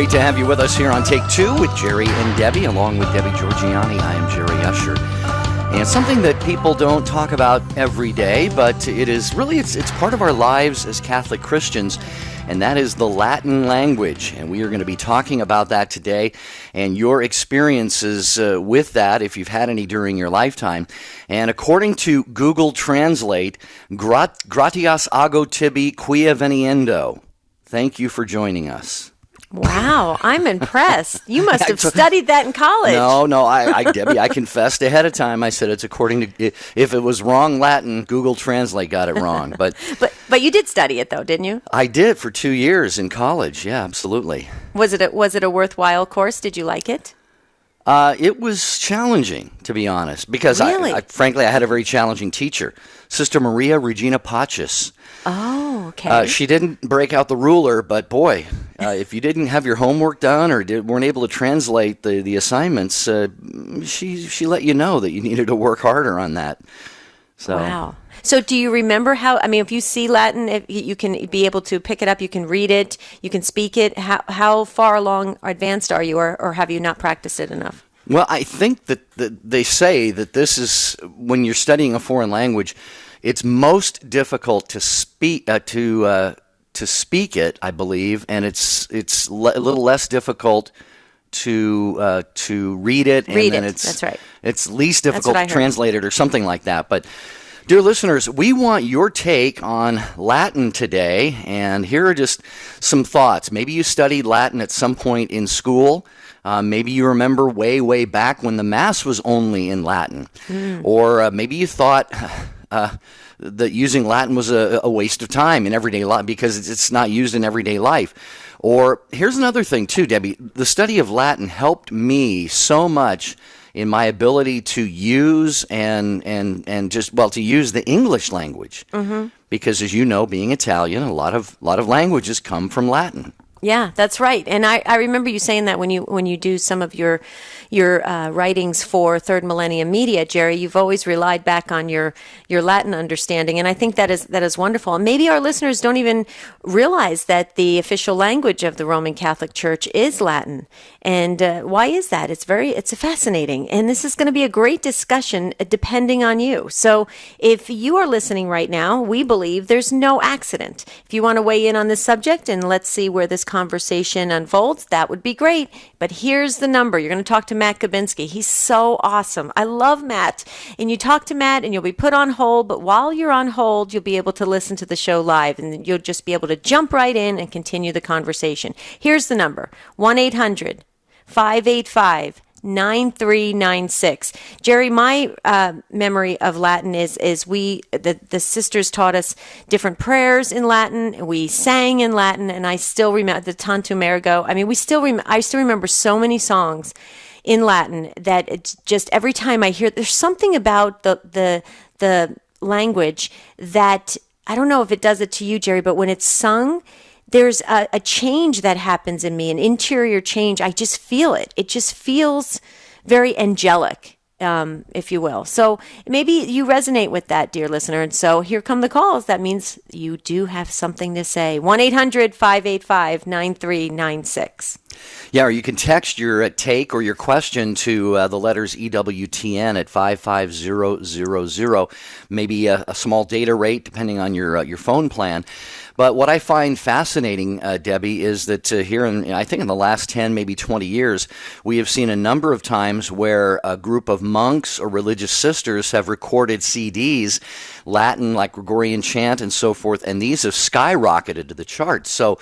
Great to have you with us here on Take Two with Jerry and Debbie, along with Debbie Georgiani. I am Jerry Usher. And something that people don't talk about every day, but it is really, it's part of our lives as Catholic Christians, and that is the Latin language. And we are going to be talking about that today and your experiences with that, if you've had any during your lifetime. And according to Google Translate, gratias ago tibi quia veniendo. Thank you for joining us. Wow, I'm impressed. You must have studied that in college. No, Debbie, I confessed ahead of time. I said it's according to, if it was wrong Latin, Google Translate got it wrong. But you did study it though, didn't you? I did for 2 years in college. Yeah, absolutely. Was it a worthwhile course? Did you like it? It was challenging, to be honest, because really? frankly, I had a very challenging teacher, Sister Maria Regina Pachis. Oh, okay. She didn't break out the ruler, but boy, if you didn't have your homework done or weren't able to translate the assignments, she let you know that you needed to work harder on that. So. Wow. So do you remember how, if you see Latin, if you can be able to pick it up, you can read it, you can speak it, how far along advanced are you, or have you not practiced it enough? Well, I think that they say that this is, when you're studying a foreign language, it's most difficult to speak to speak it, I believe, and it's a little less difficult to read it. That's right. It's least difficult to translate it or something like that. But dear listeners, we want your take on Latin today, and here are just some thoughts. Maybe you studied Latin at some point in school. Maybe you remember way back when the Mass was only in Latin. Or maybe you thought that using Latin was a waste of time in everyday life because it's not used in everyday life. Or here's another thing too, Debbie. The study of Latin helped me so much in my ability to use to use the English language. Mm-hmm. Because as you know, being Italian, a lot of languages come from Latin. Yeah, that's right. And I remember you saying that when you do some of your writings for Third Millennium Media, Jerry, you've always relied back on your Latin understanding, and I think that is wonderful. And maybe our listeners don't even realize that the official language of the Roman Catholic Church is Latin. And why is that? It's fascinating, and this is going to be a great discussion depending on you. So if you are listening right now, we believe there's no accident. If you want to weigh in on this subject and let's see where this conversation unfolds, that would be great. But here's the number. You're going to talk to Matt Gabinski. He's so awesome. I love Matt. And you talk to Matt and you'll be put on hold, but while you're on hold, you'll be able to listen to the show live and you'll just be able to jump right in and continue the conversation. Here's the number, 1-800-585-9396. Jerry, my memory of Latin is the sisters taught us different prayers in Latin. We sang in Latin, and I still remember the Tantum Ergo. I still remember so many songs in Latin that it's just every time I hear, there's something about the language that I don't know if it does it to you, Jerry, but when it's sung, there's a change that happens in me, an interior change. I just feel it. It just feels very angelic, if you will. So maybe you resonate with that, dear listener. And so here come the calls. That means you do have something to say. 1-800-585-9396. Yeah, or you can text your take or your question to the letters EWTN at 55000. Maybe a small data rate depending on your phone plan. But what I find fascinating, Debbie, is that here I think in the last 10, maybe 20 years, we have seen a number of times where a group of monks or religious sisters have recorded CDs, Latin, like Gregorian chant and so forth, and these have skyrocketed to the charts. So,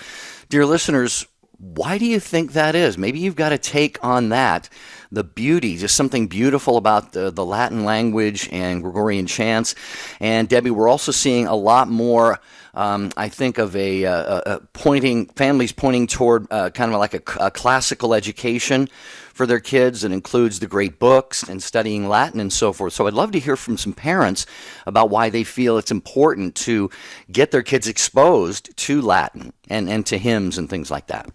dear listeners, why do you think that is? Maybe you've got a take on that. The beauty, just something beautiful about the Latin language and Gregorian chants. And Debbie, we're also seeing a lot more, I think, of families pointing toward kind of like a classical education for their kids that includes the great books and studying Latin and so forth. So I'd love to hear from some parents about why they feel it's important to get their kids exposed to Latin and to hymns and things like that.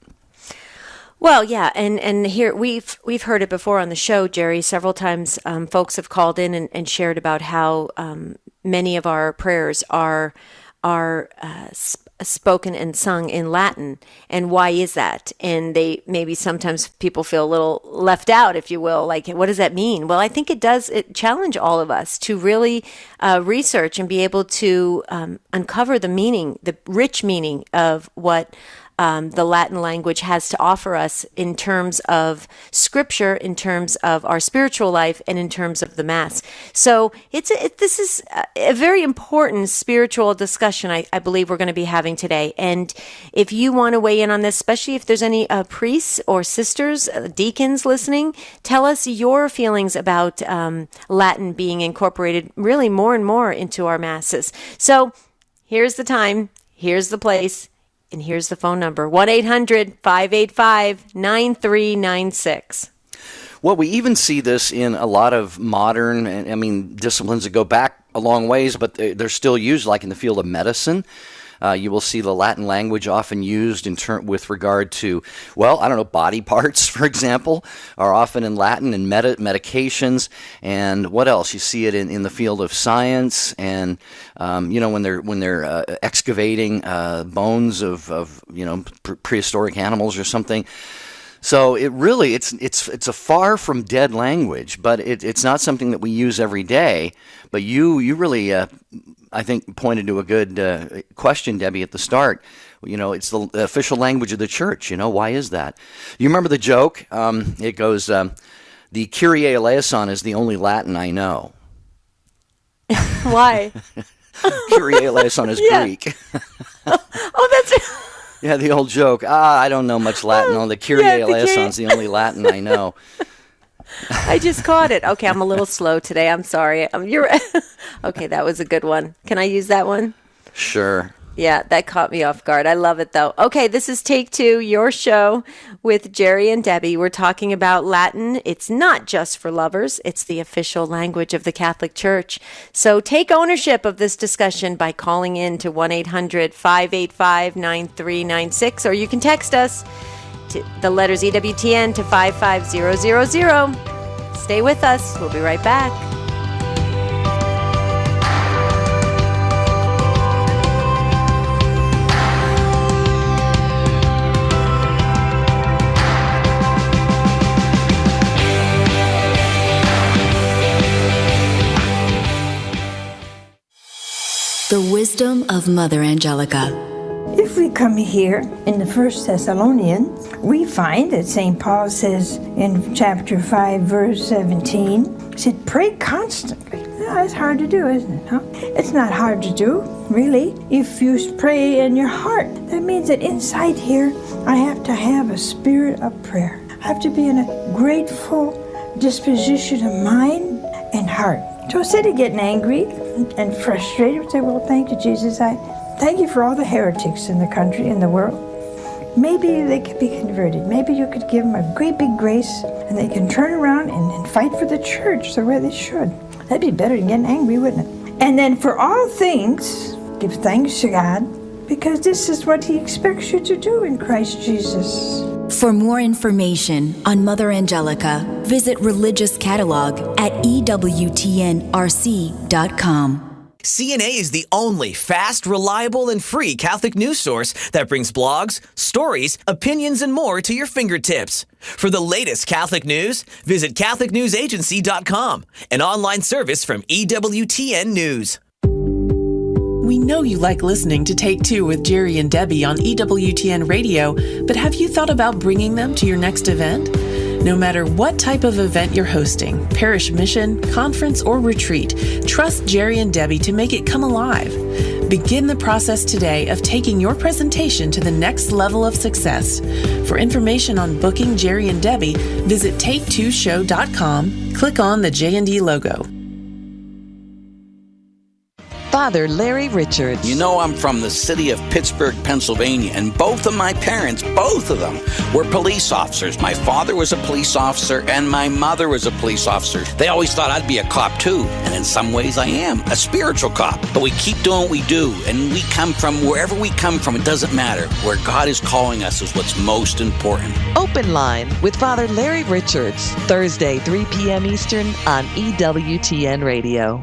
Well, yeah, and here we've heard it before on the show, Jerry. Several times folks have called in and shared about how many of our prayers are spoken and sung in Latin. And why is that? And maybe sometimes people feel a little left out, if you will. Like, what does that mean? Well, I think it challenge all of us to really research and be able to uncover the meaning, the rich meaning of what the Latin language has to offer us in terms of scripture, in terms of our spiritual life, and in terms of the Mass. So this is a very important spiritual discussion I believe we're going to be having today. And if you want to weigh in on this, especially if there's any priests or sisters, deacons listening, tell us your feelings about Latin being incorporated really more and more into our Masses. So here's the time, here's the place, and here's the phone number, 1-800-585-9396. Well, we even see this in a lot of modern, disciplines that go back a long ways, but they're still used, like in the field of medicine. You will see the Latin language often used with regard to, body parts, for example, are often in Latin, and medications, and what else? You see it in the field of science, and when they're excavating bones of prehistoric animals or something. So it's a far from dead language, but it's not something that we use every day. But you really, I think, pointed to a good question, Debbie, at the start. It's the official language of the church. Why is that? You remember the joke? It goes, the Kyrie eleison is the only Latin I know. Why? Kyrie eleison is Greek. Oh, that's... Yeah, the old joke. I don't know much Latin. Oh, the Kyrie eleison is the only Latin I know. I just caught it. Okay, I'm a little slow today. I'm sorry. You're okay. That was a good one. Can I use that one? Sure. Yeah, that caught me off guard. I love it, though. Okay, this is Take Two, your show with Jerry and Debbie. We're talking about Latin. It's not just for lovers. It's the official language of the Catholic Church. So take ownership of this discussion by calling in to 1-800-585-9396, or you can text us to the letters EWTN to 55000. Stay with us. We'll be right back. The wisdom of Mother Angelica. If we come here in the First Thessalonians, we find that St. Paul says in chapter 5, verse 17, he said, pray constantly. Now, it's hard to do, isn't it? Huh? It's not hard to do, really, if you pray in your heart. That means that inside here, I have to have a spirit of prayer. I have to be in a grateful disposition of mind and heart. So instead of getting angry and frustrated, I say, well, thank you, Jesus. I thank you for all the heretics in the country, in the world. Maybe they could be converted. Maybe you could give them a great big grace and they can turn around and fight for the church the way they should. That'd be better than getting angry, wouldn't it? And then for all things, give thanks to God, because this is what He expects you to do in Christ Jesus. For more information on Mother Angelica, visit Religious Catalog at EWTNRC.com. CNA is the only fast, reliable, and free Catholic news source that brings blogs, stories, opinions, and more to your fingertips. For the latest Catholic news, visit CatholicNewsAgency.com, an online service from EWTN News. We know you like listening to Take Two with Jerry and Debbie on EWTN Radio, but have you thought about bringing them to your next event? No matter what type of event you're hosting, parish mission, conference, or retreat, trust Jerry and Debbie to make it come alive. Begin the process today of taking your presentation to the next level of success. For information on booking Jerry and Debbie, visit take2show.com, click on the J&D logo. Father Larry Richards. You know, I'm from the city of Pittsburgh, Pennsylvania, and both of my parents, both of them, were police officers. My father was a police officer, and my mother was a police officer. They always thought I'd be a cop, too, and in some ways I am, a spiritual cop. But we keep doing what we do, and we come from wherever we come from, it doesn't matter. Where God is calling us is what's most important. Open Line with Father Larry Richards, Thursday, 3 p.m. Eastern on EWTN Radio.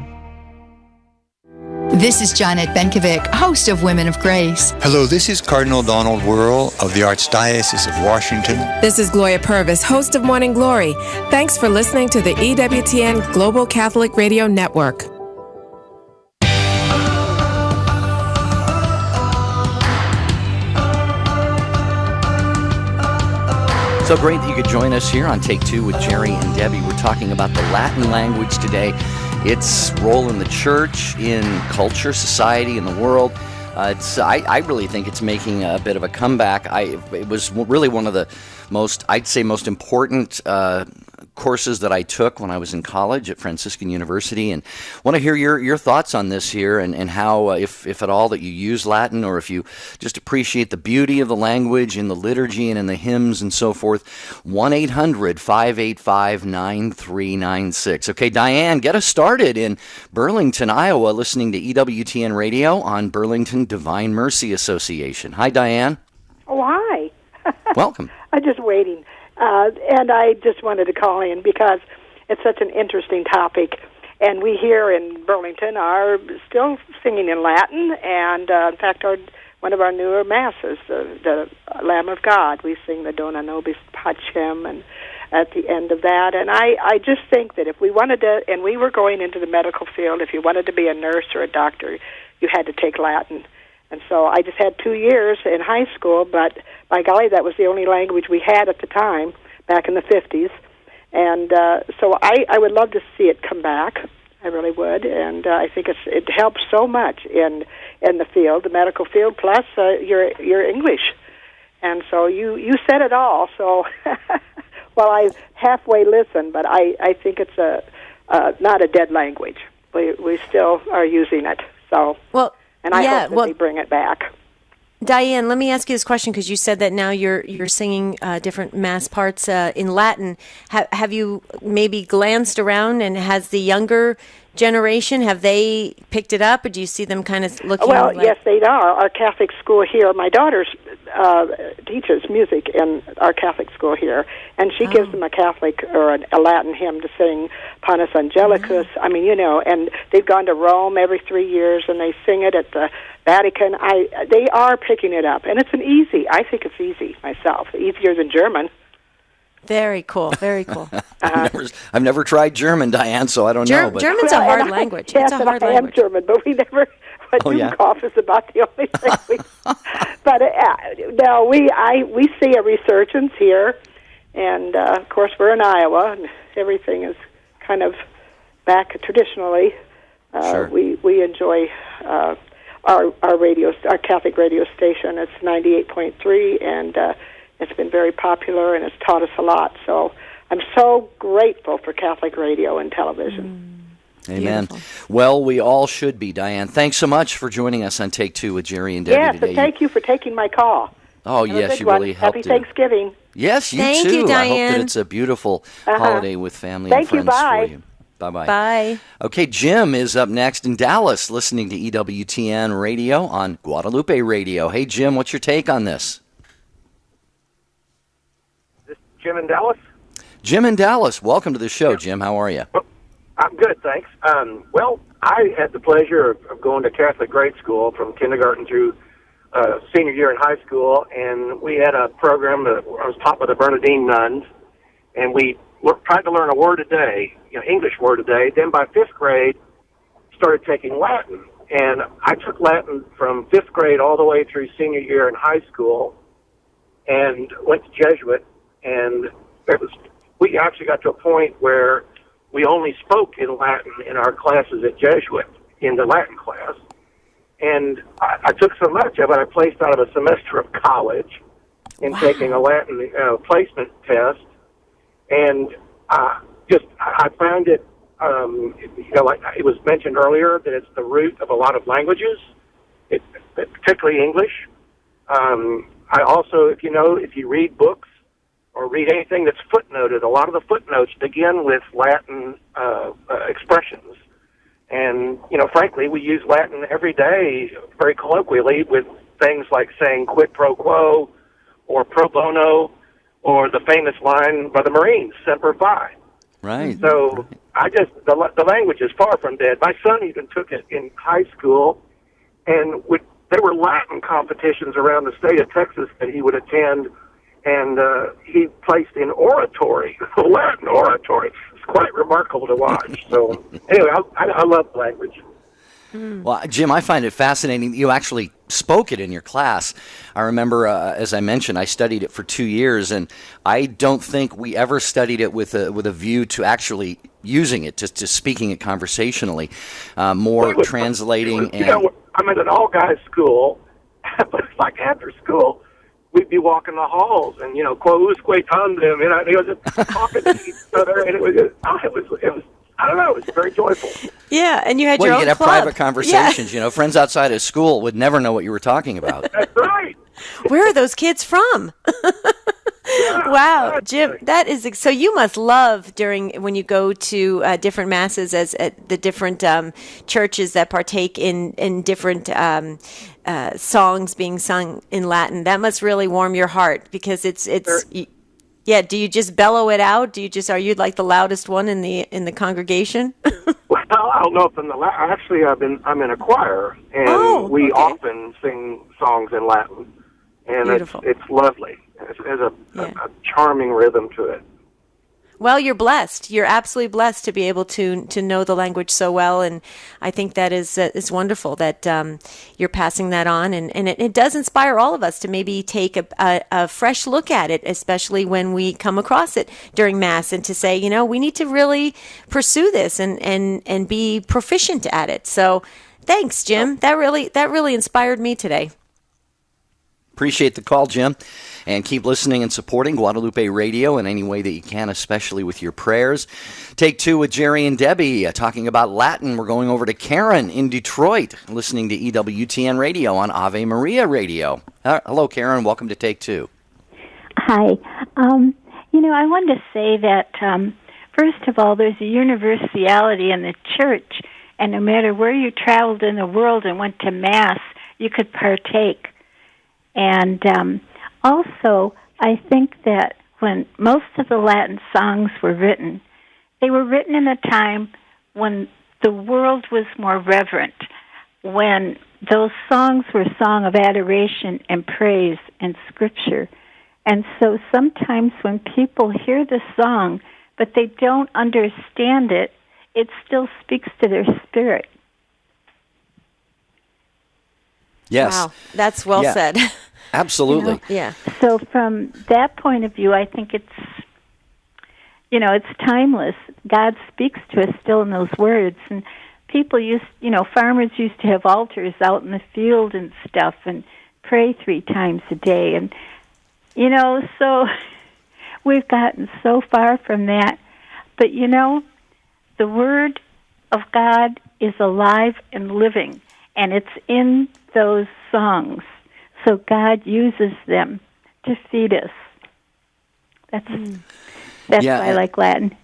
This is Janet Benkovic, host of Women of Grace. Hello, this is Cardinal Donald Wuerl of the Archdiocese of Washington. This is Gloria Purvis, host of Morning Glory. Thanks for listening to the EWTN Global Catholic Radio Network. So great that you could join us here on Take Two with Jerry and Debbie. We're talking about the Latin language today, its role in the church, in culture, society, in the world. I really think it's making a bit of a comeback. It was really one of the most important courses that I took when I was in college at Franciscan University, and want to hear your thoughts on this here, and how, if at all, that you use Latin, or if you just appreciate the beauty of the language in the liturgy and in the hymns and so forth. 1-800-585-9396. Okay, Diane, get us started in Burlington, Iowa, listening to EWTN Radio on Burlington Divine Mercy Association. Hi, Diane. Oh, hi. Welcome. I'm just waiting. And I just wanted to call in because it's such an interesting topic. And we here in Burlington are still singing in Latin. And, in fact, one of our newer masses, the Lamb of God, we sing the Dona Nobis Pacem, and at the end of that. And I just think that if we wanted to, and we were going into the medical field, if you wanted to be a nurse or a doctor, you had to take Latin. And so I just had 2 years in high school, but by golly, that was the only language we had at the time, back in the 50s. And so I would love to see it come back. I really would. And I think it helps so much in the field, the medical field, plus your English. And so you said it all. So, well, I halfway listen, but I think it's not a dead language. We still are using it. So. Well. And I hope that they bring it back. Diane, let me ask you this question, because you said that now you're singing different mass parts in Latin. Have you maybe glanced around, and has the younger generation, have they picked it up, or do you see them kind of looking? Well, yes, they are. Our Catholic school here, my daughter teaches music in our Catholic school here, and she gives them a Catholic or a Latin hymn to sing, Panis Angelicus. I mean, and they've gone to Rome every 3 years, and they sing it at the Vatican. They are picking it up, and I think it's easy myself, easier than German. Very cool, very cool. I've never tried German, Diane, so I don't know. But German's a hard language. Yes, it's a hard I language. am German, but we never. Dukov is about the only thing we. But no, we see a resurgence here, and of course we're in Iowa, and everything is kind of back traditionally. Sure. We enjoy our our Catholic radio station. It's 98.3, and it's been very popular, and it's taught us a lot. So I'm so grateful for Catholic radio and television. Amen. Beautiful. Well, we all should be, Diane. Thanks so much for joining us on Take Two with Jerry and Debbie today. Yes, and thank you for taking my call. Oh, Have yes, you really helped. Happy Thanksgiving. Yes, you Thank too. you, Diane. I hope that it's a beautiful holiday with family Thank and you, friends bye. for you. Bye-bye. Bye. Okay, Jim is up next in Dallas, listening to EWTN Radio on Guadalupe Radio. Hey, Jim, what's your take on this? This Jim in Dallas? Jim in Dallas. Welcome to the show, Jim. How are you? Well, I'm good, thanks. Well, I had the pleasure of going to Catholic grade school from kindergarten through senior year in high school, and we had a program that I was taught by the Bernardine nuns, and we tried to learn a word a day, English word a day. Then by fifth grade, started taking Latin, and I took Latin from fifth grade all the way through senior year in high school, and went to Jesuit, and we actually got to a point where we only spoke in Latin in our classes at Jesuit, in the Latin class. And I took so much of it, I placed out of a semester of college in taking a Latin placement test. And I found it, like it was mentioned earlier, that it's the root of a lot of languages, particularly English. I also, if you read books, or read anything that's footnoted, a lot of the footnotes begin with Latin expressions. And, frankly, we use Latin every day very colloquially with things like saying quid pro quo or pro bono or the famous line by the Marines, Semper Fi. Right. So the language is far from dead. My son even took it in high school, and there were Latin competitions around the state of Texas that he would attend, and he placed in oratory, Latin oratory. It's quite remarkable to watch. So anyway, I love the language. Well, Jim, I find it fascinating that you actually spoke it in your class. I remember, as I mentioned, I studied it for 2 years, and I don't think we ever studied it with a view to actually using it, to speaking it conversationally, more translating. I'm at an all-guys school, but it's like after school, we'd be walking the halls, and quos tandem, they were just talking to each other, and it was I don't know, it was very joyful. Yeah, and you had your own you could have club. private conversations. Yeah. Friends outside of school would never know what you were talking about. That's right. Where are those kids from? Wow, Jim, that is so. You must love when you go to different masses, as at the different churches that partake in different songs being sung in Latin. That must really warm your heart, because it's. Yeah, do you just bellow it out? Are you like the loudest one in the congregation? Well, I don't know if actually I'm in a choir, and we often sing songs in Latin, and it's lovely. It has a charming rhythm to it. Well, you're blessed. You're absolutely blessed to be able to know the language so well, and I think that is wonderful that you're passing that on, and it does inspire all of us to maybe take a fresh look at it, especially when we come across it during Mass, and to say, we need to really pursue this and be proficient at it. So, thanks, Jim. That really inspired me today. Appreciate the call, Jim. And keep listening and supporting Guadalupe Radio in any way that you can, especially with your prayers. Take two with Jerry and Debbie talking about Latin. We're going over to Karen in Detroit, listening to EWTN Radio on Ave Maria Radio. Hello, Karen. Welcome to Take Two. Hi. I wanted to say that, first of all, there's a universality in the church, and no matter where you traveled in the world and went to Mass, you could partake. And also, I think that when most of the Latin songs were written, they were written in a time when the world was more reverent, when those songs were a song of adoration and praise and scripture. And so sometimes when people hear the song, but they don't understand it, it still speaks to their spirit. Yes. Wow, that's well said. Absolutely. Yeah. So from that point of view, I think it's timeless. God speaks to us still in those words. And people farmers used to have altars out in the field and stuff and pray 3 times a day. And, so we've gotten so far from that. But, the Word of God is alive and living, and it's in those songs. So God uses them to feed us. That's why I like Latin.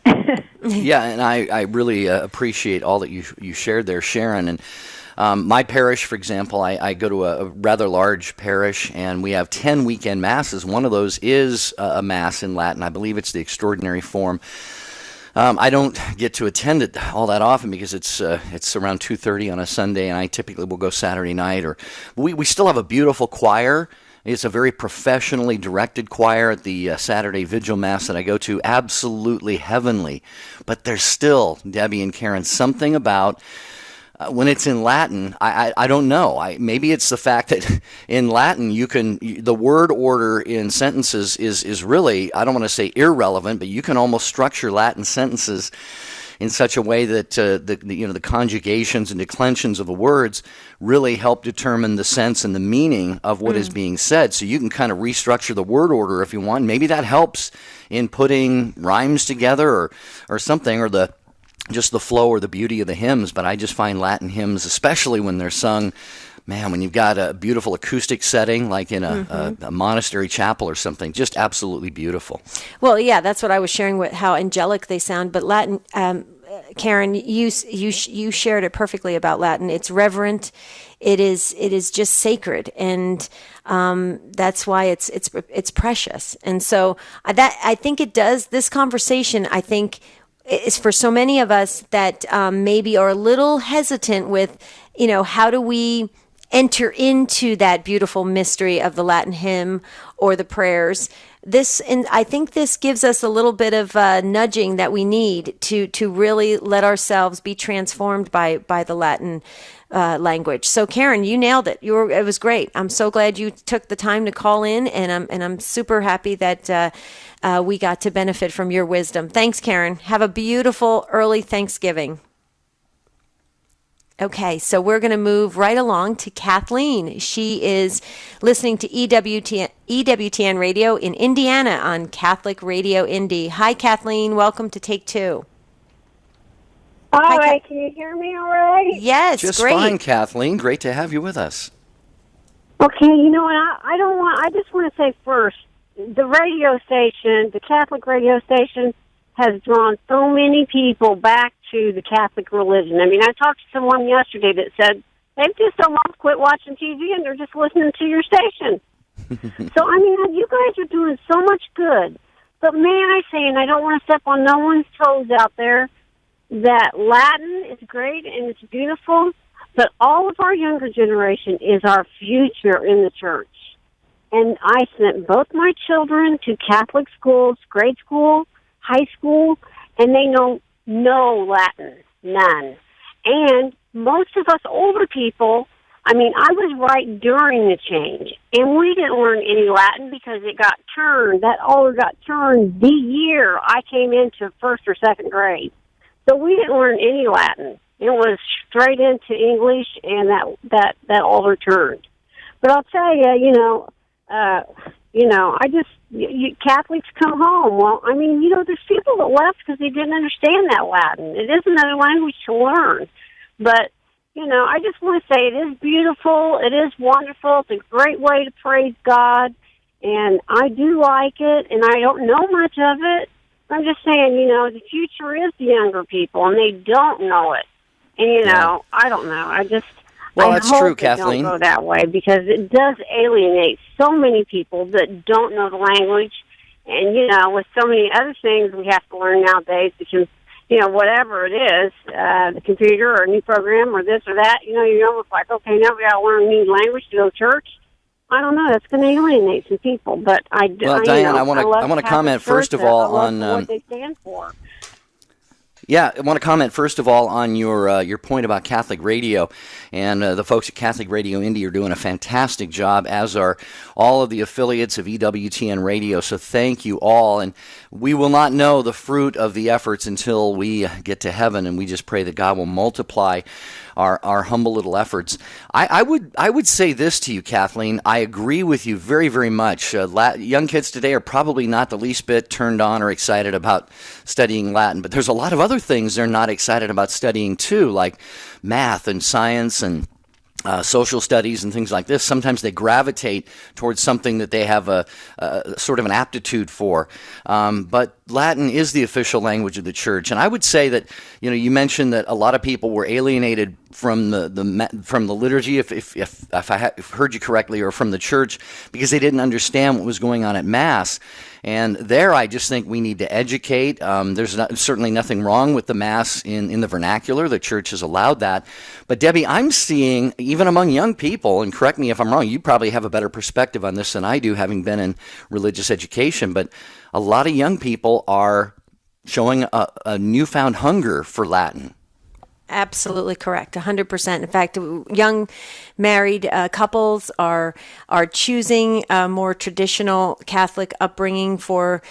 Yeah, and I really appreciate all that you shared there, Sharon. And my parish, for example, I go to a rather large parish, and we have 10 weekend masses. One of those is a mass in Latin. I believe it's the extraordinary form. I don't get to attend it all that often because it's around 2:30 on a Sunday, and I typically will go Saturday night. Or we still have a beautiful choir. It's a very professionally directed choir at the Saturday Vigil Mass that I go to. Absolutely heavenly. But there's still, Debbie and Karen, something about when it's in Latin, I don't know. Maybe it's the fact that in Latin the word order in sentences is really, I don't want to say irrelevant, but you can almost structure Latin sentences in such a way that the conjugations and declensions of the words really help determine the sense and the meaning of what is being said. So you can kind of restructure the word order if you want. Maybe that helps in putting rhymes together or something, or just the flow or the beauty of the hymns. But I just find Latin hymns, especially when they're sung, man, when you've got a beautiful acoustic setting, like in a monastery chapel or something, just absolutely beautiful. Well, yeah, that's what I was sharing with how angelic they sound. But Latin, Karen, you shared it perfectly about Latin. It's reverent. It is just sacred, and that's why it's precious. And so I think it does. This conversation, I think, is for so many of us that maybe are a little hesitant with, how do we enter into that beautiful mystery of the Latin hymn or the prayers. And I think this gives us a little bit of nudging that we need to really let ourselves be transformed by the Latin language. So Karen, you nailed it. It was great. I'm so glad you took the time to call in, and I'm super happy that we got to benefit from your wisdom. Thanks, Karen. Have a beautiful early Thanksgiving. Okay, so we're going to move right along to Kathleen. She is listening to EWTN Radio in Indiana on Catholic Radio Indy. Hi, Kathleen. Welcome to Take Two. All right, can you hear me all right? Yes, Just great. fine, Kathleen. Great to have you with us. Okay, you know what? I just want to say first, the radio station, the Catholic radio station, has drawn so many people back to the Catholic religion. I mean, I talked to someone yesterday that said they've just almost quit watching TV and they're just listening to your station. So, I mean, you guys are doing so much good. But may I say, and I don't want to step on no one's toes out there, that Latin is great and it's beautiful, but all of our younger generation is our future in the church. And I sent both my children to Catholic schools, grade school, high school, and they know no Latin, none. And most of us older people, I mean, I was right during the change, and we didn't learn any Latin because it got turned. That order got turned the year I came into first or second grade. So we didn't learn any Latin. It was straight into English, and that order turned. But I'll tell you, Catholics come home. Well, I mean, there's people that left because they didn't understand that Latin. It is another language to learn. But, I just want to say it is beautiful. It is wonderful. It's a great way to praise God. And I do like it, and I don't know much of it. I'm just saying, the future is the younger people, and they don't know it. And, I don't know. Well, that's true, Kathleen. Don't go that way because it does alienate so many people that don't know the language, and with so many other things we have to learn nowadays, because whatever it is, the computer or a new program or this or that, you're almost like, okay, now we got to learn a new language to go to church. I don't know. That's going to alienate some people, but Diane, I want to comment first of all on what they stand for. Yeah, I want to comment first of all on your point about Catholic Radio, and the folks at Catholic Radio Indy are doing a fantastic job, as are all of the affiliates of EWTN Radio, so thank you all, and we will not know the fruit of the efforts until we get to heaven, and we just pray that God will multiply our humble little efforts. I would say this to you, Kathleen. I agree with you very, very much. Young kids today are probably not the least bit turned on or excited about studying Latin, but there's a lot of other things they're not excited about studying too, like math and science and social studies and things like this. Sometimes they gravitate towards something that they have a sort of an aptitude for. But Latin is the official language of the church, and I would say that you mentioned that a lot of people were alienated from the liturgy, if I heard you correctly, or from the church because they didn't understand what was going on at Mass. And there, I just think we need to educate. There's certainly nothing wrong with the Mass in the vernacular. The church has allowed that. But Debbie, I'm seeing, even among young people, and correct me if I'm wrong, you probably have a better perspective on this than I do, having been in religious education, but a lot of young people are showing a newfound hunger for Latin. Absolutely correct, 100%. In fact, young married couples are choosing a more traditional Catholic upbringing for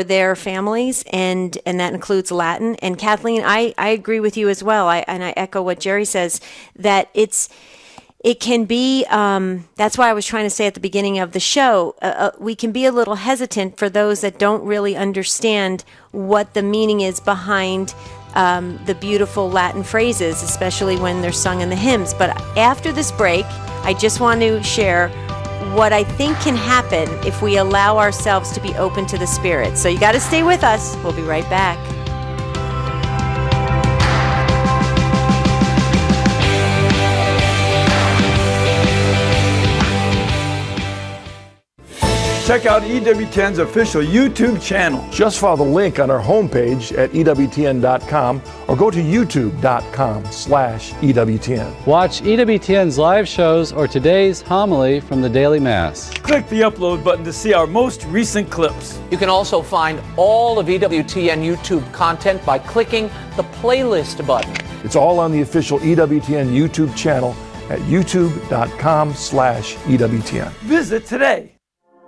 their families, and that includes Latin. And Kathleen, I agree with you as well. I echo what Jerry says, that it can be, that's why I was trying to say at the beginning of the show, we can be a little hesitant for those that don't really understand what the meaning is behind the beautiful Latin phrases, especially when they're sung in the hymns. But after this break, I just want to share what I think can happen if we allow ourselves to be open to the Spirit. So you got to stay with us. We'll be right back. check out EWTN's official YouTube channel. Just follow the link on our homepage at EWTN.com or go to YouTube.com/EWTN. Watch EWTN's live shows or today's homily from the Daily Mass. Click the upload button to see our most recent clips. You can also find all of EWTN YouTube content by clicking the playlist button. It's all on the official EWTN YouTube channel at youtube.com/EWTN. Visit today.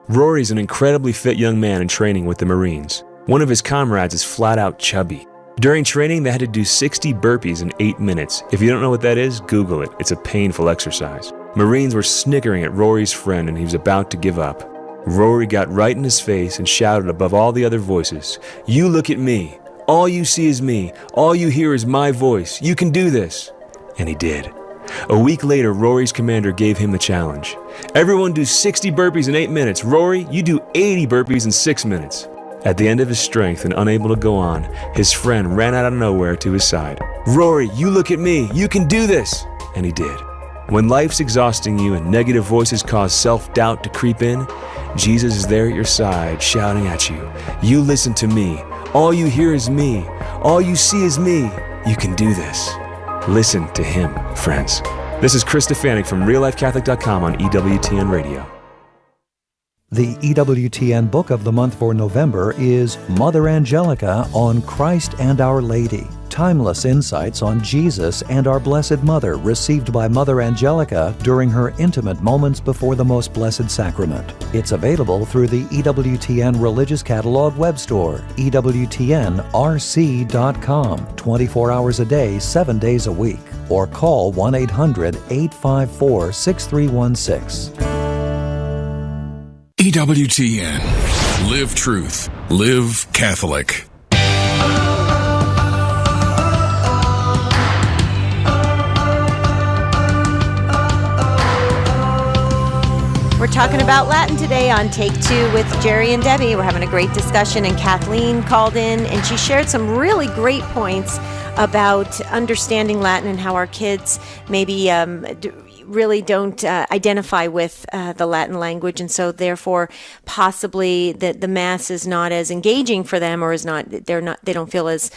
Rory's an incredibly fit young man in training with the Marines. One of his comrades is flat out chubby. During training, they had to do 60 burpees in 8 minutes. If you don't know what that is, Google it. It's a painful exercise. Marines were snickering at Rory's friend and he was about to give up. Rory got right in his face and shouted above all the other voices, "You look at me. All you see is me. All you hear is my voice. You can do this." And he did. A week later, Rory's commander gave him the challenge. Everyone do 60 burpees in 8 minutes. Rory, you do 80 burpees in 6 minutes. At the end of his strength and unable to go on, his friend ran out of nowhere to his side. "Rory, you look at me. You can do this." And he did. When life's exhausting you and negative voices cause self-doubt to creep in, Jesus is there at your side, shouting at you, "You listen to me. All you hear is me. All you see is me. You can do this." Listen to him, friends. This is Chris Stefanik from RealLifeCatholic.com on EWTN Radio. The EWTN book of the month for November is Mother Angelica on Christ and Our Lady. Timeless insights on Jesus and our Blessed Mother received by Mother Angelica during her intimate moments before the Most Blessed Sacrament. It's available through the EWTN Religious Catalog web store, EWTNRC.com, 24 hours a day, 7 days a week, or call 1-800-854-6316. EWTN. Live truth. Live Catholic. We're talking about Latin today on Take Two with Jerry and Debbie. We're having a great discussion, and Kathleen called in and she shared some really great points about understanding Latin and how our kids maybe really don't identify with the Latin language, and so therefore possibly the Mass is not as engaging for them, or is not they don't feel as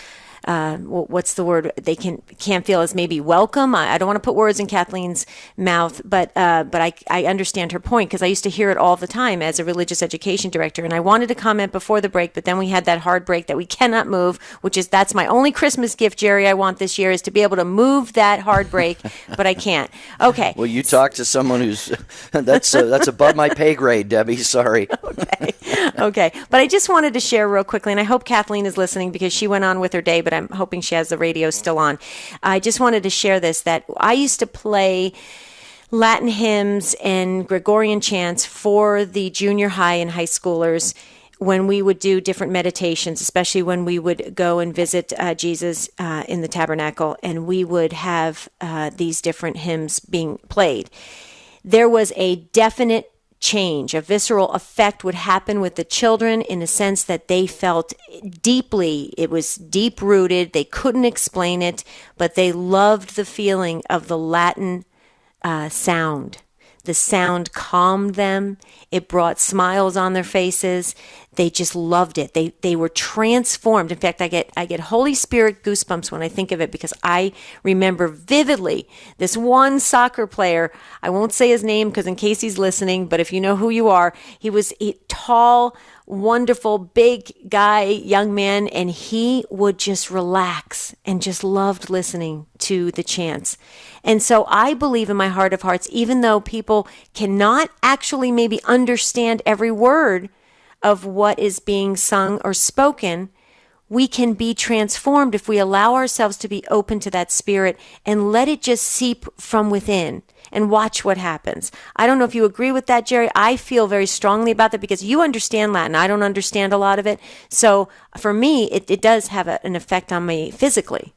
what's the word? They can't feel as maybe welcome. I don't want to put words in Kathleen's mouth, but I understand her point, because I used to hear it all the time as a religious education director. And I wanted to comment before the break, but then we had that hard break that we cannot move, that's my only Christmas gift, Jerry, I want this year, is to be able to move that hard break, but I can't. Okay. Well, you talk to someone who's that's above my pay grade, Debbie. Sorry. Okay. But I just wanted to share real quickly, and I hope Kathleen is listening because she went on with her day, but I'm hoping she has the radio still on. I just wanted to share this, that I used to play Latin hymns and Gregorian chants for the junior high and high schoolers when we would do different meditations, especially when we would go and visit Jesus in the tabernacle, and we would have these different hymns being played. There was a definite change, a visceral effect would happen with the children, in the sense that they felt deeply, it was deep rooted, they couldn't explain it, but they loved the feeling of the Latin sound. The sound calmed them. It brought smiles on their faces. They just loved it. They were transformed. In fact, I get Holy Spirit goosebumps when I think of it, because I remember vividly this one soccer player. I won't say his name because in case he's listening, but if you know who you are, he was a tall, wonderful, big guy, young man, and he would just relax and just loved listening to the chants. And so I believe in my heart of hearts, even though people cannot actually maybe understand every word of what is being sung or spoken, we can be transformed if we allow ourselves to be open to that spirit and let it just seep from within and watch what happens. I don't know if you agree with that, Jerry. I feel very strongly about that because you understand Latin. I don't understand a lot of it. So for me, it does have an effect on me physically.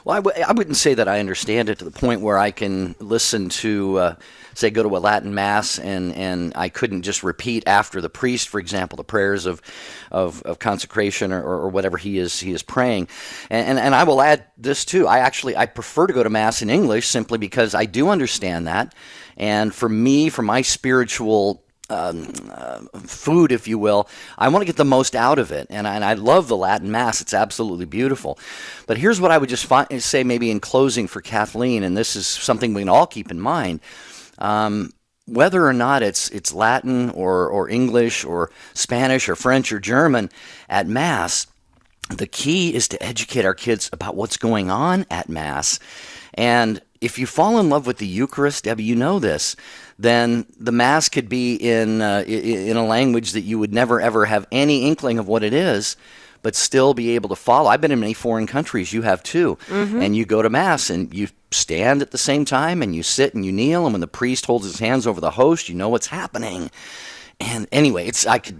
Well, I wouldn't say that I understand it to the point where I can listen to, say, go to a Latin Mass and I couldn't just repeat after the priest, for example, the prayers of consecration or whatever he is praying. And I will add this too. I prefer to go to Mass in English simply because I do understand that. And for me, for my spiritual food, if you will. I want to get the most out of it, and I love the Latin Mass. It's absolutely beautiful. But here's what I would just say maybe in closing for Kathleen, and this is something we can all keep in mind. Whether or not it's Latin or English or Spanish or French or German at Mass, the key is to educate our kids about what's going on at Mass. And if you fall in love with the Eucharist, Debbie, you know this, then the Mass could be in a language that you would never, ever have any inkling of what it is, but still be able to follow. I've been in many foreign countries. You have too. Mm-hmm. And you go to Mass and you stand at the same time and you sit and you kneel, and when the priest holds his hands over the host, you know what's happening. And anyway,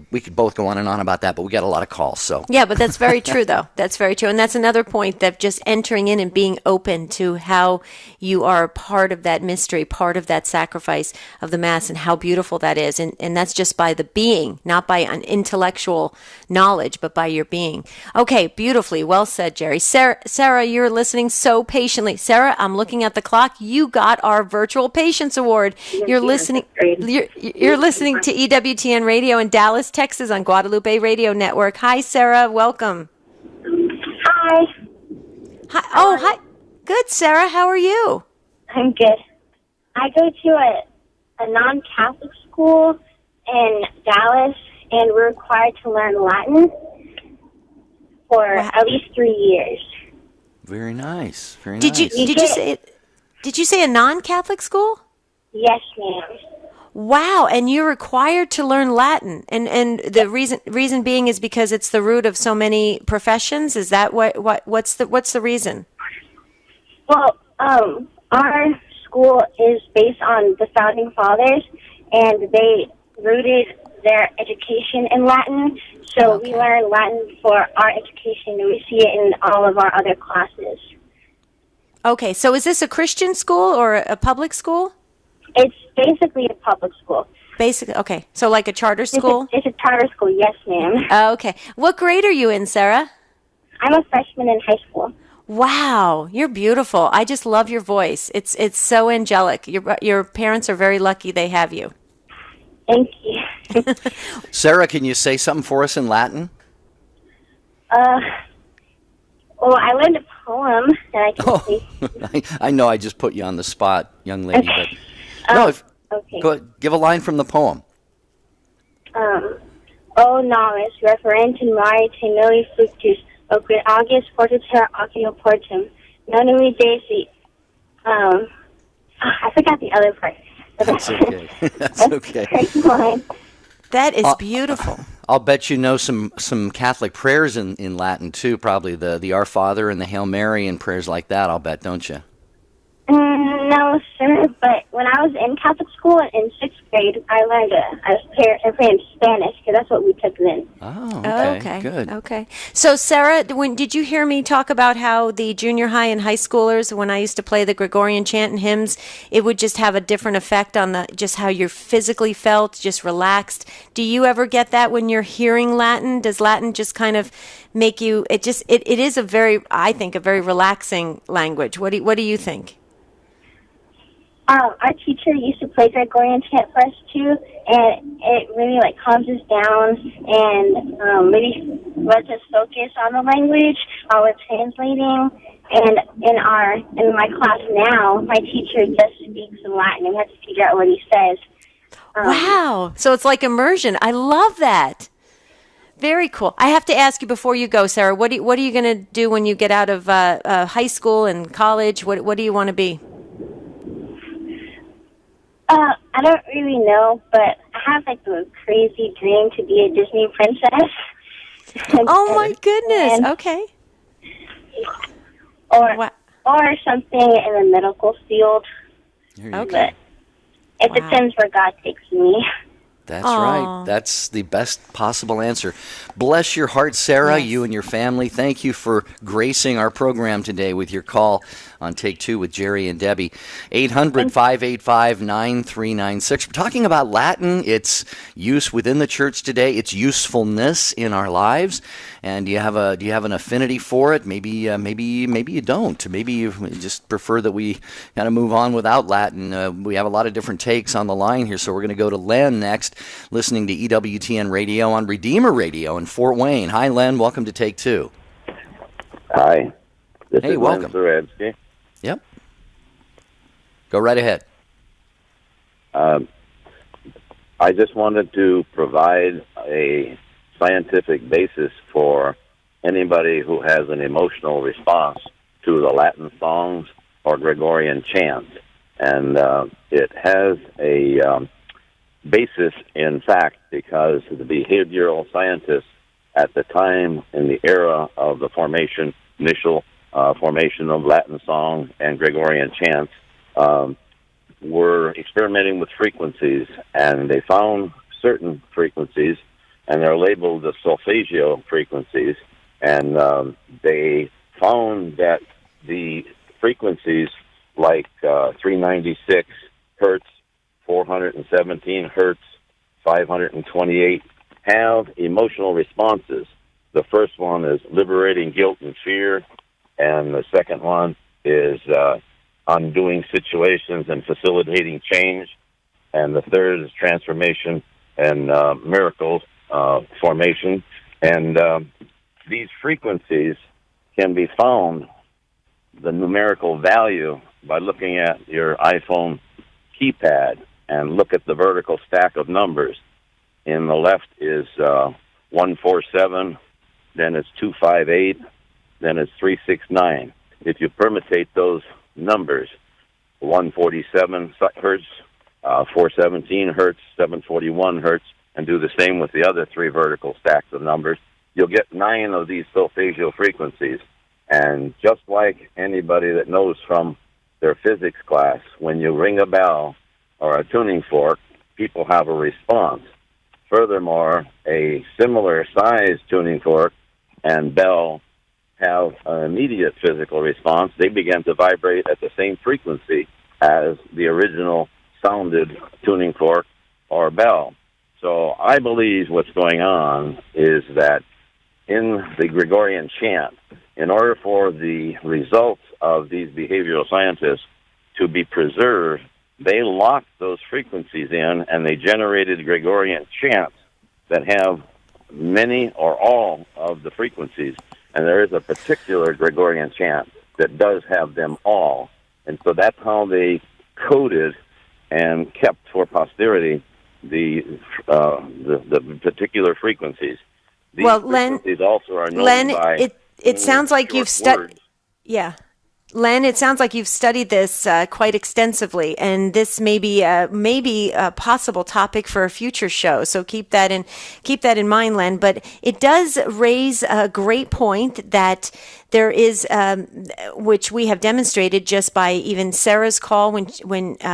we could both go on and on about that, but we got a lot of calls. So yeah, but that's very true, though. That's very true, and that's another point, that just entering in and being open to how you are part of that mystery, part of that sacrifice of the Mass, and how beautiful that is. And that's just by the being, not by an intellectual knowledge, but by your being. Okay, beautifully, well said, Jerry. Sarah, you're listening so patiently. Sarah, I'm looking at the clock. You got our Virtual Patience Award. You're listening. You're listening to EWTN Radio in Dallas, Texas on Guadalupe Radio Network. Hi, Sarah. Welcome. Hi. Hi. Oh, hi. Good, Sarah. How are you? I'm good. I go to a non-Catholic school in Dallas, and we're required to learn Latin for at least 3 years. Very nice. Very nice. Did you say a non-Catholic school? Yes, ma'am. Wow, and you're required to learn Latin, and the reason being is because it's the root of so many professions. Is that what's the reason? Well, our school is based on the founding fathers, and they rooted their education in Latin. So we learn Latin for our education, and we see it in all of our other classes. Okay, so is this a Christian school or a public school? It's basically a public school. Basically, okay. So like a charter school? It's a charter school, yes, ma'am. Okay. What grade are you in, Sarah? I'm a freshman in high school. Wow, you're beautiful. I just love your voice. It's so angelic. Your parents are very lucky they have you. Thank you. Sarah, can you say something for us in Latin? Well, I learned a poem that I can say. I know I just put you on the spot, young lady, okay. but Okay. Go ahead, give a line from the poem. O nomis referentum mare te milli fructus, o quid augis portater ocio portum, nonui desi. I forgot the other part. That's okay. That's okay. That is beautiful. I'll bet you know some Catholic prayers in Latin too, probably the Our Father and the Hail Mary and prayers like that, I'll bet, don't you? No, sir, but when I was in Catholic school in 6th grade, I learned a prayer in Spanish, because that's what we took then. Oh, okay. Good. Okay. So, Sarah, did you hear me talk about how the junior high and high schoolers, when I used to play the Gregorian chant and hymns, it would just have a different effect on just how you physically felt, just relaxed? Do you ever get that when you're hearing Latin? Does Latin just kind of make you, it is I think, a very relaxing language. What do you think? Our teacher used to play Gregorian chant for us too, and it really calms us down and really lets us focus on the language while we're translating. And in my class now, my teacher just speaks in Latin, and we have to figure out what he says. Wow! So it's like immersion. I love that. Very cool. I have to ask you before you go, Sarah. What are you going to do when you get out of high school and college? What do you want to be? I don't really know, but I have a crazy dream to be a Disney princess. Oh my goodness! Okay. Or something in the medical field. Okay. But it depends where God takes me. That's right. That's the best possible answer. Bless your heart, Sarah, you and your family. Thank you for gracing our program today with your call on Take Two with Jerry and Debbie. 800-585-9396. We're talking about Latin, its use within the church today, its usefulness in our lives. And do you have an affinity for it? Maybe you don't. Maybe you just prefer that we kind of move on without Latin. We have a lot of different takes on the line here, so we're going to go to Len next. listening to EWTN Radio on Redeemer Radio in Fort Wayne. Hi, Len. Welcome to Take Two. Hi. This is welcome. Len Zaretsky. Yep. Go right ahead. I just wanted to provide a scientific basis for anybody who has an emotional response to the Latin songs or Gregorian chants. And it has a basis in fact because the behavioral scientists at the time in the era of the initial formation of Latin song and Gregorian chants, were experimenting with frequencies, and they found certain frequencies, and they're labeled the solfeggio frequencies, and they found that the frequencies like 396 hertz, 417 hertz, 528 have emotional responses. The first one is liberating guilt and fear, and the second one is undoing situations and facilitating change, and the third is transformation and miracles formation. And these frequencies can be found, the numerical value, by looking at your iPhone keypad and look at the vertical stack of numbers. In the left is 147, then it's 258, then it's 369. If you permutate those numbers, 147 hertz, 417 hertz, 741 hertz, and do the same with the other three vertical stacks of numbers, you'll get 9 of these solfeggio frequencies. And just like anybody that knows from their physics class, when you ring a bell or a tuning fork, people have a response. Furthermore, a similar size tuning fork and bell have an immediate physical response. They begin to vibrate at the same frequency as the original sounded tuning fork or bell. So I believe what's going on is that in the Gregorian chant, in order for the results of these behavioral scientists to be preserved, they locked those frequencies in, and they generated Gregorian chants that have many or all of the frequencies. And there is a particular Gregorian chant that does have them all. And so that's how they coded and kept for posterity the particular frequencies. These frequencies also are known by it sounds like you've studied. Yeah. Len, it sounds like you've studied this quite extensively, and this may be a possible topic for a future show. So keep that in mind, Len. But it does raise a great point that there is, which we have demonstrated just by even Sarah's call when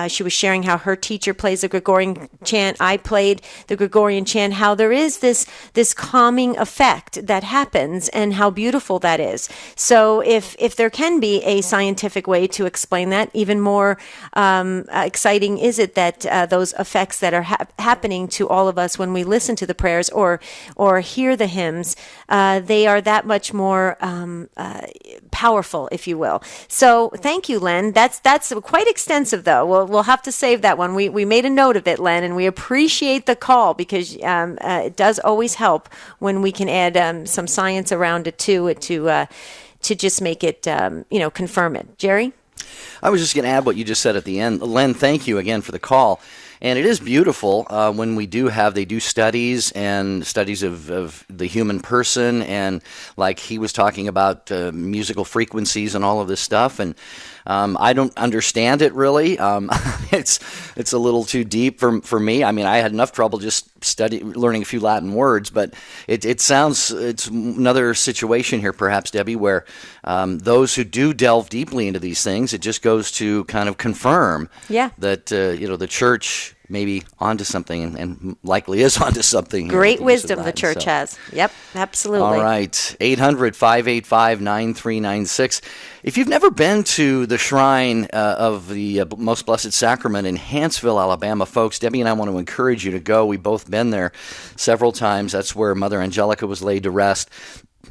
she was sharing how her teacher plays the Gregorian chant. I played the Gregorian chant. How there is this calming effect that happens, and how beautiful that is. So if there can be a scientific way to explain that, even more exciting is it that those effects that are happening to all of us when we listen to the prayers or hear the hymns, they are that much more powerful, if you will. So thank you, Len. That's quite extensive, though. We'll have to save that one. We made a note of it, Len, and we appreciate the call because it does always help when we can add some science around it too, to just make it, confirm it. Jerry? I was just going to add what you just said at the end. Len, thank you again for the call. And it is beautiful when they do studies of the human person, and like he was talking about musical frequencies and all of this stuff. And I don't understand it really. It's a little too deep for me. I mean, I had enough trouble just learning a few Latin words, but it sounds, it's another situation here, perhaps, Debbie, where those who do delve deeply into these things, it just goes to kind of confirm that the church may be onto something, and likely is onto something. Great wisdom the church has. Yep, absolutely. All right, 800-585-9396. If you've never been to the shrine of the Most Blessed Sacrament in Hanceville, Alabama, folks, Debbie and I want to encourage you to go. We've both been there several times. That's where Mother Angelica was laid to rest.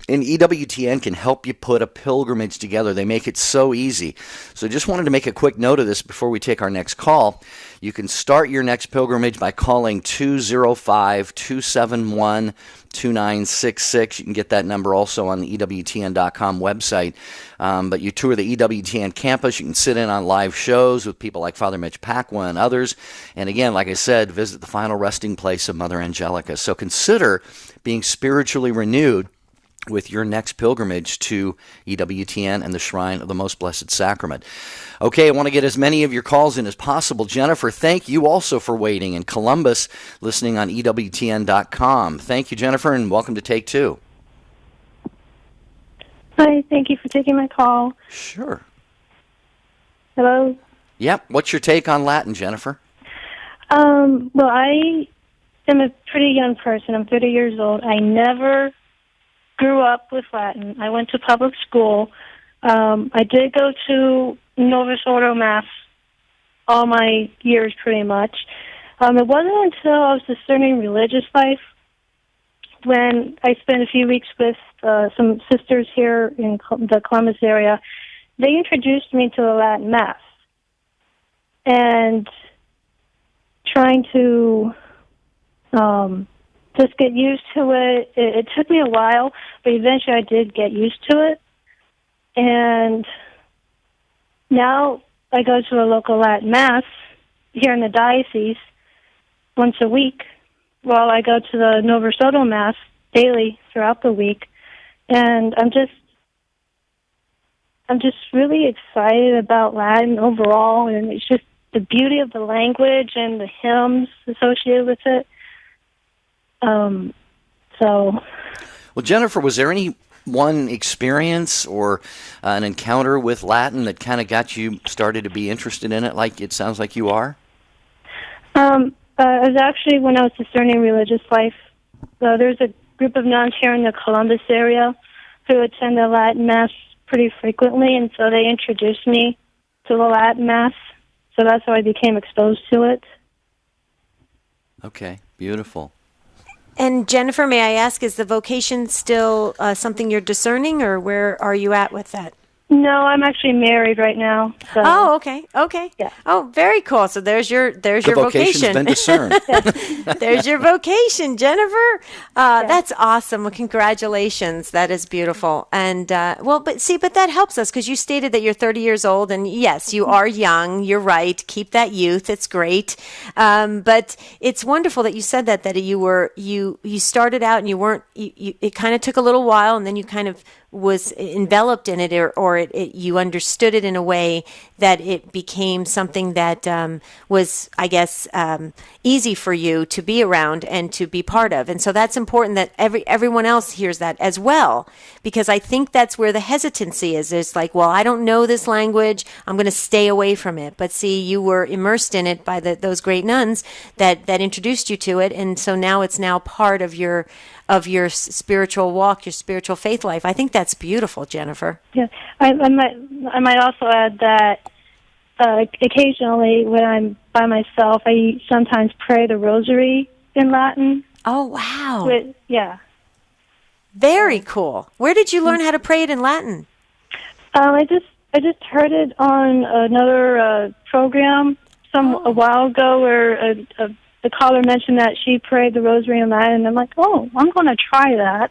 And EWTN can help you put a pilgrimage together. They make it so easy. So just wanted to make a quick note of this before we take our next call. You can start your next pilgrimage by calling 205-271-2966. You can get that number also on the EWTN.com website. But you tour the EWTN campus. You can sit in on live shows with people like Father Mitch Pacwa and others. And again, like I said, visit the final resting place of Mother Angelica. So consider being spiritually renewed with your next pilgrimage to EWTN and the Shrine of the Most Blessed Sacrament. Okay, I want to get as many of your calls in as possible. Jennifer, thank you also for waiting in Columbus, listening on EWTN.com. Thank you, Jennifer, and welcome to Take Two. Hi, thank you for taking my call. Sure. Hello? Yep, what's your take on Latin, Jennifer? Well, I am a pretty young person. I'm 30 years old. I never grew up with Latin. I went to public school. I did go to Novus Ordo Mass all my years, pretty much. It wasn't until I was discerning religious life when I spent a few weeks with some sisters here in the Columbus area. They introduced me to the Latin Mass. And trying to just get used to it. It took me a while, but eventually I did get used to it. And now I go to a local Latin Mass here in the diocese once a week, while I go to the Novus Ordo Mass daily throughout the week. And I'm just really excited about Latin overall, and it's just the beauty of the language and the hymns associated with it. Well, Jennifer, was there any one experience or an encounter with Latin that kind of got you started to be interested in it, like it sounds like you are? It was actually when I was discerning religious life. There's a group of nuns here in the Columbus area who attend the Latin Mass pretty frequently, and so they introduced me to the Latin Mass. So that's how I became exposed to it. Okay, beautiful. And Jennifer, may I ask, is the vocation still something you're discerning, or where are you at with that? No, I'm actually married right now. So. Oh, okay. Yeah. Oh, very cool. So there's your vocation's vocation. been discerned. There's your vocation, Jennifer. That's awesome. Well, congratulations. That is beautiful. And but that helps us, because you stated that you're 30 years old, and yes, you are young. You're right. Keep that youth. It's great. But it's wonderful that you said that you started out and you weren't. It kind of took a little while, and then you kind of was enveloped in it, or you understood it in a way that it became something that was, I guess, easy for you to be around and to be part of. And so that's important that everyone else hears that as well, because I think that's where the hesitancy is. It's like, well, I don't know this language, I'm going to stay away from it. But see, you were immersed in it by those great nuns that introduced you to it, and so now it's part of your spiritual walk, your spiritual faith life. I think that's beautiful, Jennifer. Yeah, I might also add that occasionally when I'm by myself, I sometimes pray the Rosary in Latin. Oh, wow! Yeah, very cool. Where did you learn how to pray it in Latin? I just heard it on another program a while ago, where the caller mentioned that she prayed the Rosary in Latin, and I'm like, oh, I'm going to try that.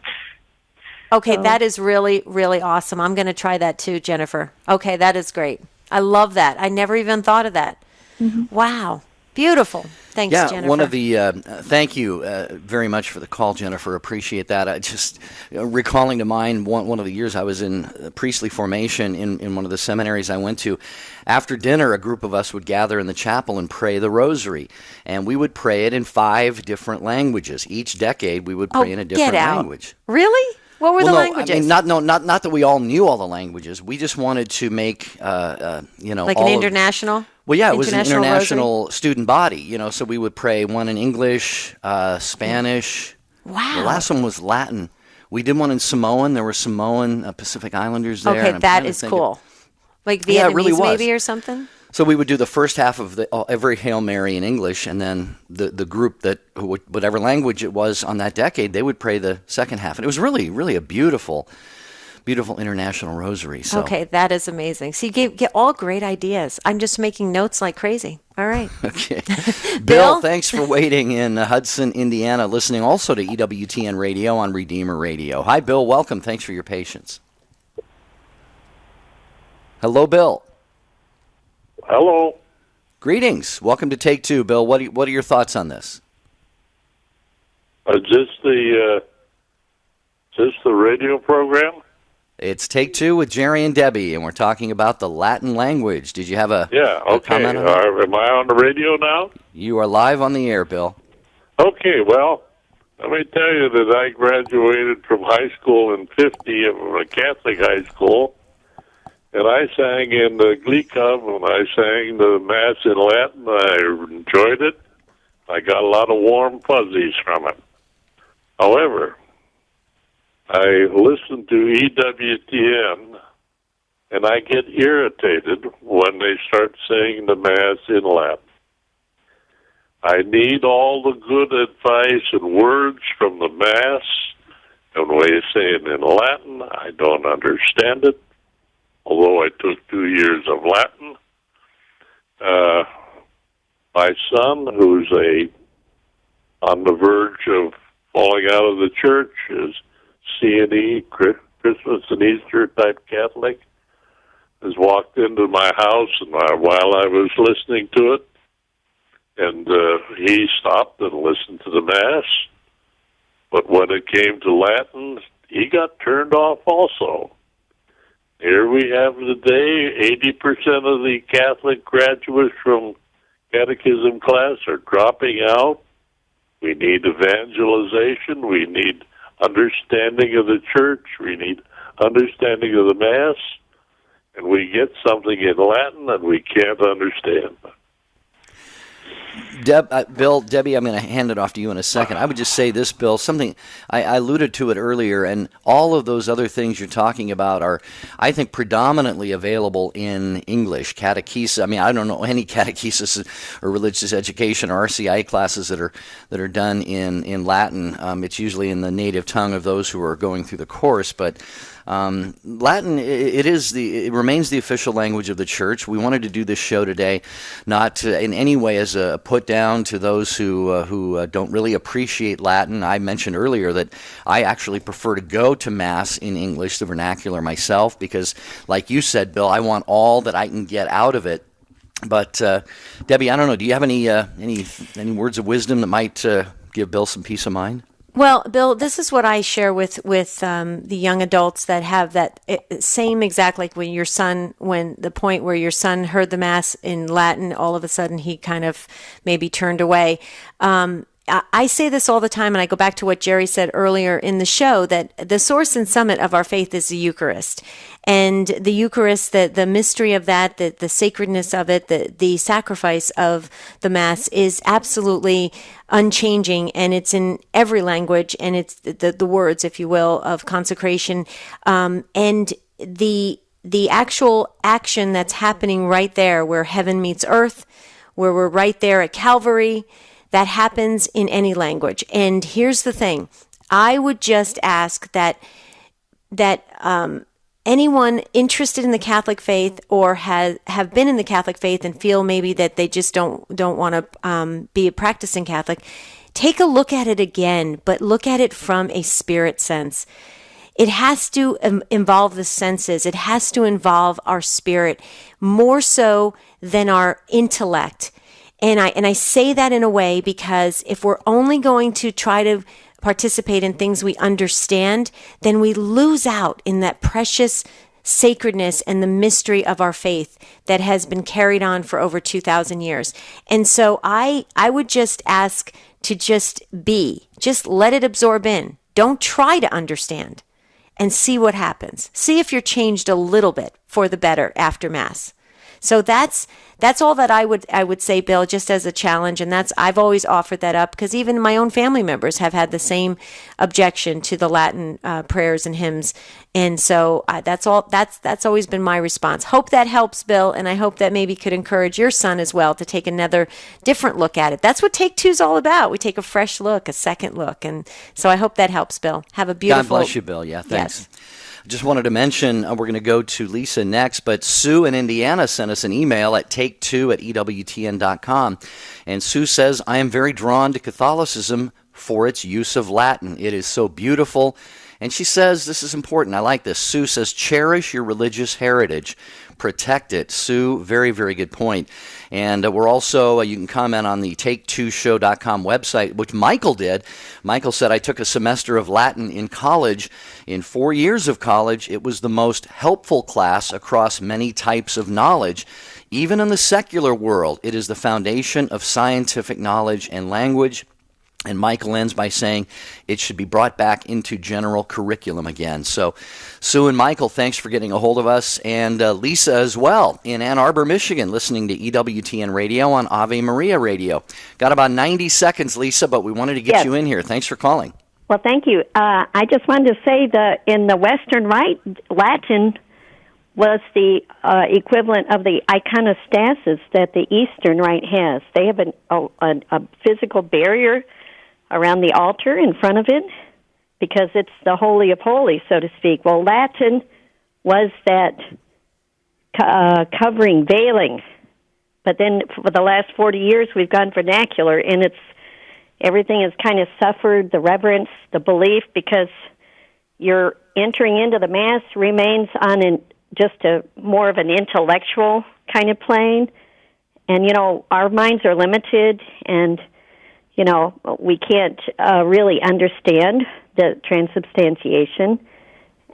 Okay, that is really, really awesome. I'm going to try that too, Jennifer. Okay, that is great. I love that. I never even thought of that. Mm-hmm. Wow. Beautiful. Thanks, Jennifer. One of the thank you very much for the call, Jennifer. Appreciate that. I just recalling to mind one of the years I was in priestly formation in one of the seminaries I went to. After dinner, a group of us would gather in the chapel and pray the Rosary, and we would pray it in 5 different languages. Each decade, we would pray in a different language. Really? What were the languages? I mean, not that we all knew all the languages. We just wanted to make like an international. Well, yeah, it was an international student body, so we would pray one in English, Spanish. Wow. The last one was Latin. We did one in Samoan. There were Samoan Pacific Islanders there. Okay, that is cool. Like Vietnamese maybe or something? So we would do the first half of every Hail Mary in English, and then the group that, whatever language it was on that decade, they would pray the second half. And it was really, really a beautiful international rosary. So. Okay, that is amazing. So you get all great ideas. I'm just making notes like crazy. All right. Okay. Bill, thanks for waiting in Hudson, Indiana, listening also to EWTN Radio on Redeemer Radio. Hi, Bill. Welcome. Thanks for your patience. Hello, Bill. Hello. Greetings. Welcome to Take Two, Bill. What are your thoughts on this? Is this the radio program? It's Take Two with Jerry and Debbie, and we're talking about the Latin language. Did you have a comment on that? Am I on the radio now? You are live on the air, Bill. Okay, well, let me tell you that I graduated from high school in 50 from a Catholic high school, and I sang in the Glee Club, and I sang the Mass in Latin. I enjoyed it. I got a lot of warm fuzzies from it. However, I listen to EWTN, and I get irritated when they start saying the Mass in Latin. I need all the good advice and words from the Mass, and when they say it in Latin, I don't understand it, although I took 2 years of Latin. My son, who's on the verge of falling out of the church, is C&E, Christmas and Easter type Catholic, has walked into my house and while I was listening to it, and he stopped and listened to the Mass. But when it came to Latin, he got turned off also. Here we have today, 80% of the Catholic graduates from catechism class are dropping out. We need evangelization. We need understanding of the church. We need understanding of the Mass. And we get something in Latin that we can't understand. Bill, Debbie, I'm going to hand it off to you in a second. I would just say this, Bill, something, I alluded to it earlier, and all of those other things you're talking about are, I think, predominantly available in English. Catechesis, I mean, I don't know any catechesis or religious education or RCI classes that are done in Latin. It's usually in the native tongue of those who are going through the course, but Latin, it remains the official language of the church. We wanted to do this show today, not in any way as a put down to those who don't really appreciate Latin. I mentioned earlier that I actually prefer to go to Mass in English, the vernacular myself, because, like you said, Bill, I want all that I can get out of it. But Debbie, I don't know. Do you have any words of wisdom that might give Bill some peace of mind? Well, Bill, this is what I share with the young adults that have that same exact, like when the point where your son heard the Mass in Latin, all of a sudden he kind of maybe turned away. I say this all the time, and I go back to what Jerry said earlier in the show, that the source and summit of our faith is the Eucharist. And the Eucharist, the mystery of that, the sacredness of it, the sacrifice of the Mass is absolutely unchanging, and it's in every language, and it's the words, if you will, of consecration. And the actual action that's happening right there, where heaven meets earth, where we're right there at Calvary, that happens in any language. And here's the thing. I would just ask that anyone interested in the Catholic faith or have been in the Catholic faith and feel maybe that they just don't want to be a practicing Catholic, take a look at it again, but look at it from a spirit sense. It has to involve the senses. It has to involve our spirit more so than our intellect. And I say that in a way because if we're only going to try to participate in things we understand, then we lose out in that precious sacredness and the mystery of our faith that has been carried on for over 2,000 years. And so I would just ask to just let it absorb in. Don't try to understand, and see what happens. See if you're changed a little bit for the better after Mass. So that's all that I would say, Bill, just as a challenge. And I've always offered that up because even my own family members have had the same objection to the Latin prayers and hymns. And so that's always been my response. Hope that helps, Bill. And I hope that maybe could encourage your son as well to take another different look at it. That's what Take Two's all about. We take a fresh look, a second look. And so I hope that helps, Bill. Have a beautiful... God bless you, Bill. Yeah, thanks. Yes. Just wanted to mention, we're going to go to Lisa next, but Sue in Indiana sent us an email at take2@EWTN.com. And Sue says, I am very drawn to Catholicism for its use of Latin. It is so beautiful. And she says, this is important. I like this. Sue says, cherish your religious heritage. Protect it. Sue, very, very good point. And we're also, you can comment on the take2show.com website, which Michael did. Michael said, I took a semester of Latin in college. In 4 years of college, it was the most helpful class across many types of knowledge. Even in the secular world, it is the foundation of scientific knowledge and language. And Michael ends by saying it should be brought back into general curriculum again. So, Sue and Michael, thanks for getting a hold of us. And Lisa as well in Ann Arbor, Michigan, listening to EWTN Radio on Ave Maria Radio. Got about 90 seconds, Lisa, but we wanted to get you in here. Thanks for calling. Well, thank you. I just wanted to say that in the Western Rite, Latin was the equivalent of the iconostasis that the Eastern Rite has. They have a physical barrier around the altar in front of it because it's the Holy of Holies, so to speak. Well, Latin was that covering, veiling. But then for the last 40 years, we've gone vernacular, and everything has kind of suffered, the reverence, the belief, because you're entering into the Mass remains on just more of an intellectual kind of plane. And, our minds are limited, and we can't really understand the transubstantiation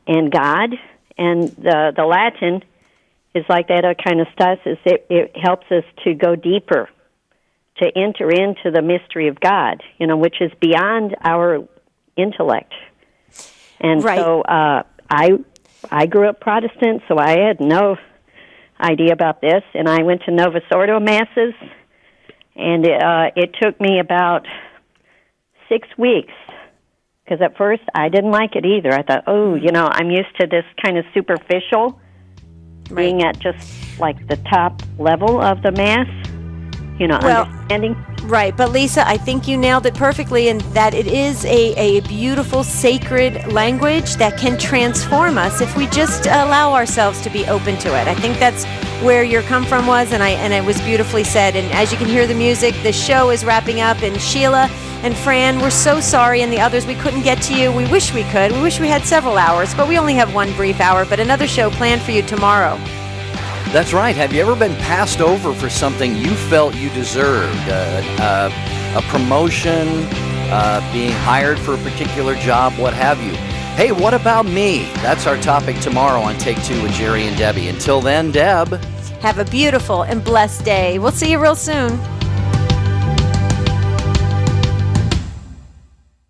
and God. And the Latin is like that iconostasis. It helps us to go deeper, to enter into the mystery of God, which is beyond our intellect. And so I grew up Protestant, so I had no idea about this. And I went to Novus Ordo Masses, and it took me about 6 weeks, because at first I didn't like it either. I thought, I'm used to this kind of superficial, being at just like the top level of the Mass, understanding. Right, but Lisa, I think you nailed it perfectly in that it is a beautiful, sacred language that can transform us if we just allow ourselves to be open to it. I think that's where your come from was, and it was beautifully said. And as you can hear the music, the show is wrapping up, and Sheila and Fran, we're so sorry, and the others, we couldn't get to you. We wish we could. We wish we had several hours, but we only have one brief hour, but another show planned for you tomorrow. That's right. Have you ever been passed over for something you felt you deserved? A promotion, being hired for a particular job, what have you? Hey, what about me? That's our topic tomorrow on Take Two with Jerry and Debbie. Until then, Deb. Have a beautiful and blessed day. We'll see you real soon.